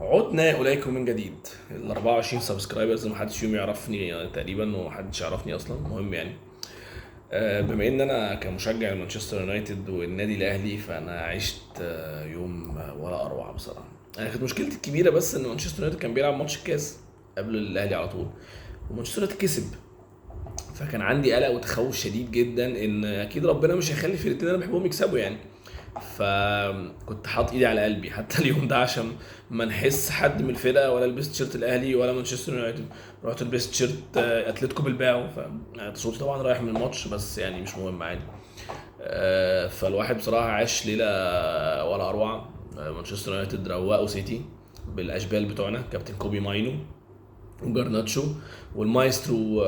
عدنا اليكم من جديد. ال 24 سبسكرايبرز ما حدش فيهم يعرفني يعني تقريبا، وما حدش يعرفني اصلا. مهم يعني بما ان انا كمشجع لمانشستر يونايتد والنادي الاهلي، فانا عشت يوم ولا اروع بصراحه. انا كانت مشكلتي الكبيره بس ان مانشستر يونايتد كان بيلعب ماتش الكاس قبل الاهلي على طول، ومانشستر يونايتد كسب. فكان عندي قلق وتخوف شديد جدا ان اكيد ربنا مش هيخلي الفرقتين اللي انا بحبهم يكسبوا يعني. فكنت حاطط ايدي على قلبي حتى اليوم ده عشان ما نحس حد من الفرقه، ولا لبست تيشيرت الاهلي ولا مانشستر يونايتد. رحت لبست تيشيرت اتلتيكو بالباو، فصوتي طبعا رايح من الماتش بس يعني مش مهم عادي. فالواحد بصراحه عاش ليله ولا اروع. مانشستر يونايتد روقوا سيتي بالاشبال بتوعنا، كابتن كوبي ماينو وجارناتشو والمايسترو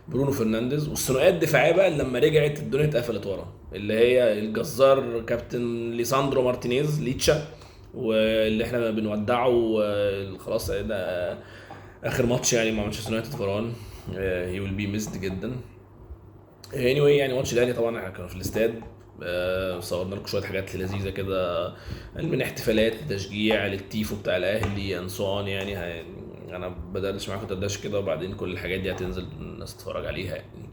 برونو فرنانديز، والثنائيه الدفاعيه بقى لما رجعت الدنيا اتقفلت ورا، اللي هي الجزار كابتن ليساندرو مارتينيز ليتشا، واللي احنا بنودعه خلاص ده اخر ماتش يعني مع مانشستر يونايتد فران. هي ويل بي ميسد جدا. anyway يعني ماتش الاهلي طبعا احنا كنا في الاستاد. صورنا لكم شويه حاجات لذيذه كده من احتفالات لتشجيع للتيفو بتاع الاهلي انصان يعني. انا بدردش معاكم دردشه كده، وبعدين كل الحاجات دي هتنزل الناس تتفرج عليها يعني.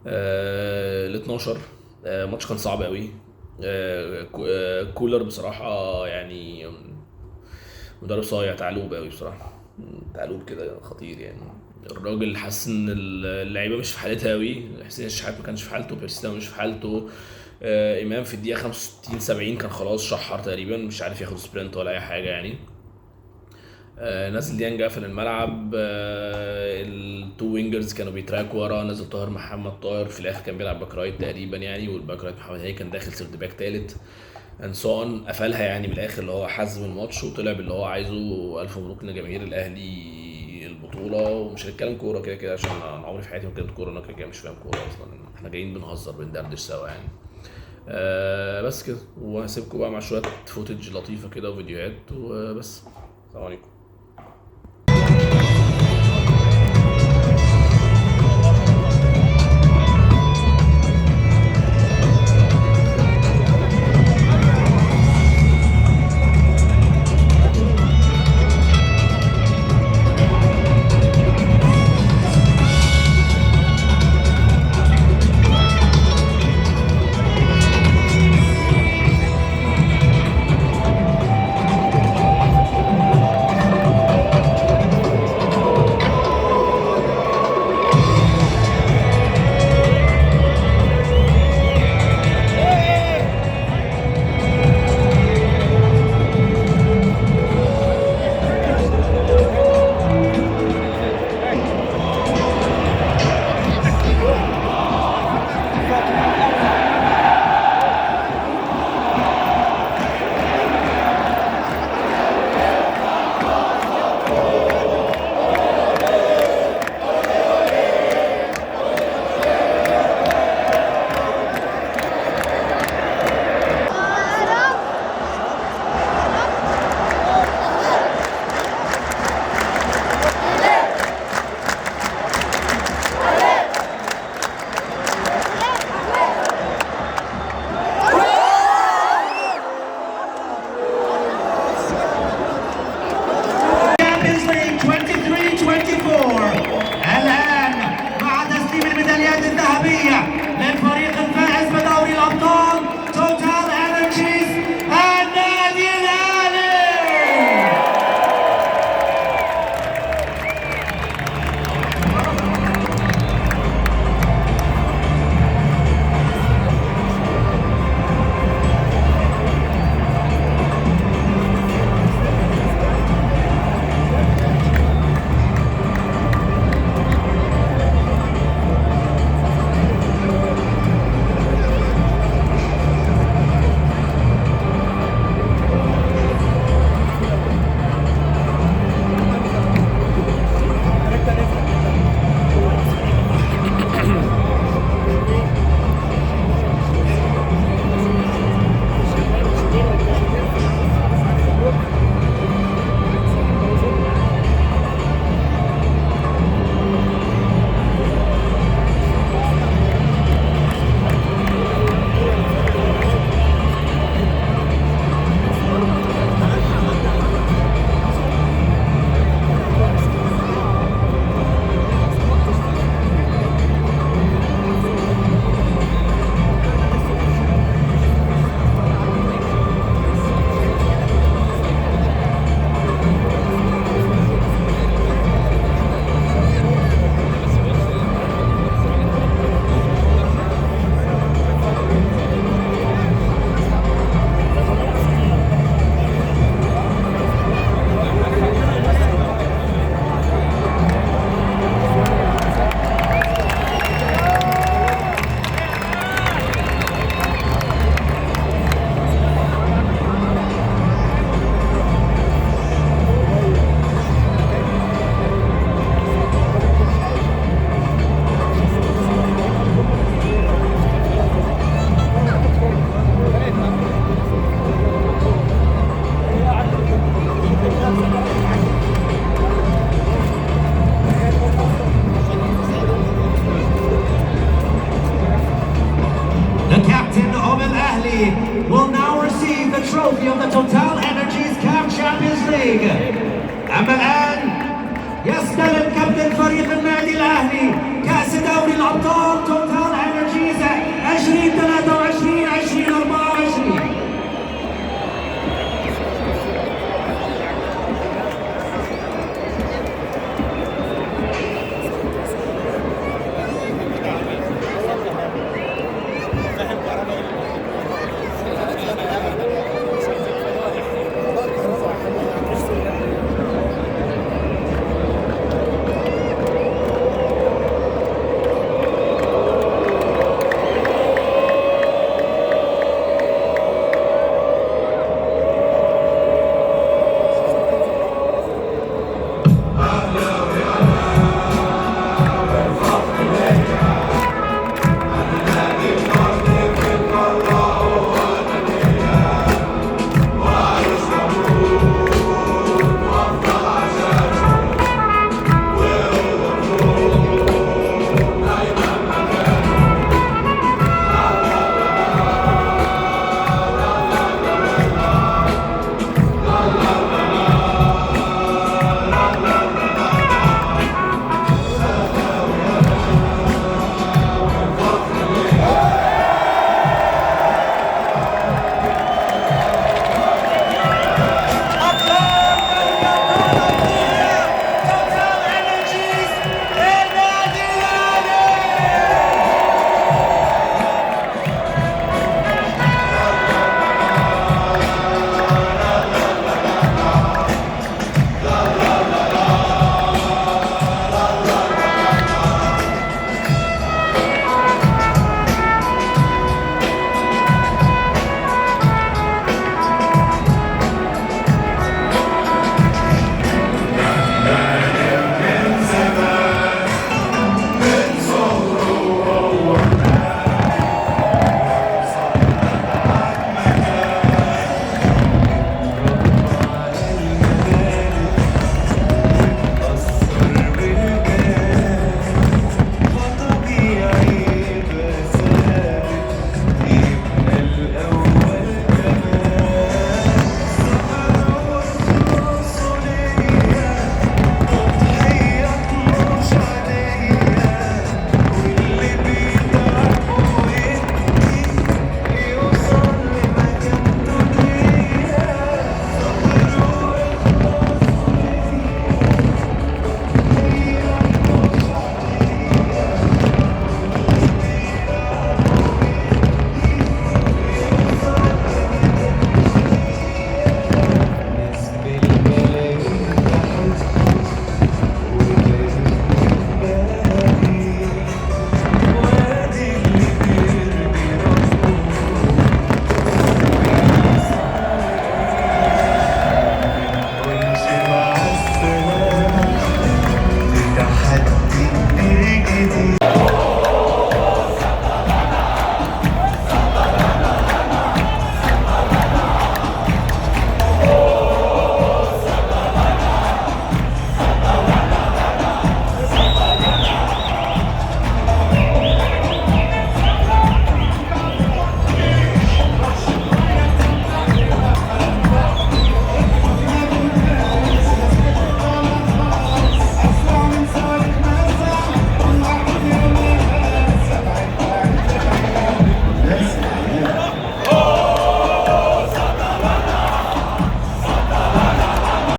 ال 12 ماتش كان صعب قوي. كولر بصراحه يعني مدرب صايع، تعلوب قوي بصراحه. تعلوب كده خطير يعني. الراجل حس ان اللعيبه مش في حالتها قوي. حسين الشحات ما كانش في حالته، بيرسيتاو مش في حالته. امام في الدقيقه 65 70 كان خلاص شحر تقريبا، مش عارف ياخد سبرنت ولا اي حاجه يعني. نزل ديانج قفل الملعب. التو وينجرز كانوا بيتراك ورا، نزل طاهر محمد طاهر في الاخر كان بيلعب باك رايت تقريبا يعني، والباك رايت محمد هاني كان داخل سيرد باك تالت. انسون قفلها يعني من الاخر، اللي هو حزم الماتش وطلع باللي هو عايزه. الف مبروك لجماهير الاهلي البطوله. ومش هنتكلم كوره كده كده عشان انا عمري في حياتي ما اتكلمت كوره، انا كده كده مش فاهم كوره اصلا. احنا جايين بنهزر بندردش سوا يعني. بس كده، وهسيبكم بقى مع شويه فوتج لطيفه كده وفيديوهات وبس. السلام عليكم. Champions League. أما الآن يستلم كابتن فريق النادي الأهلي كأس دوري الأبطال توتال إنرجيز 2023.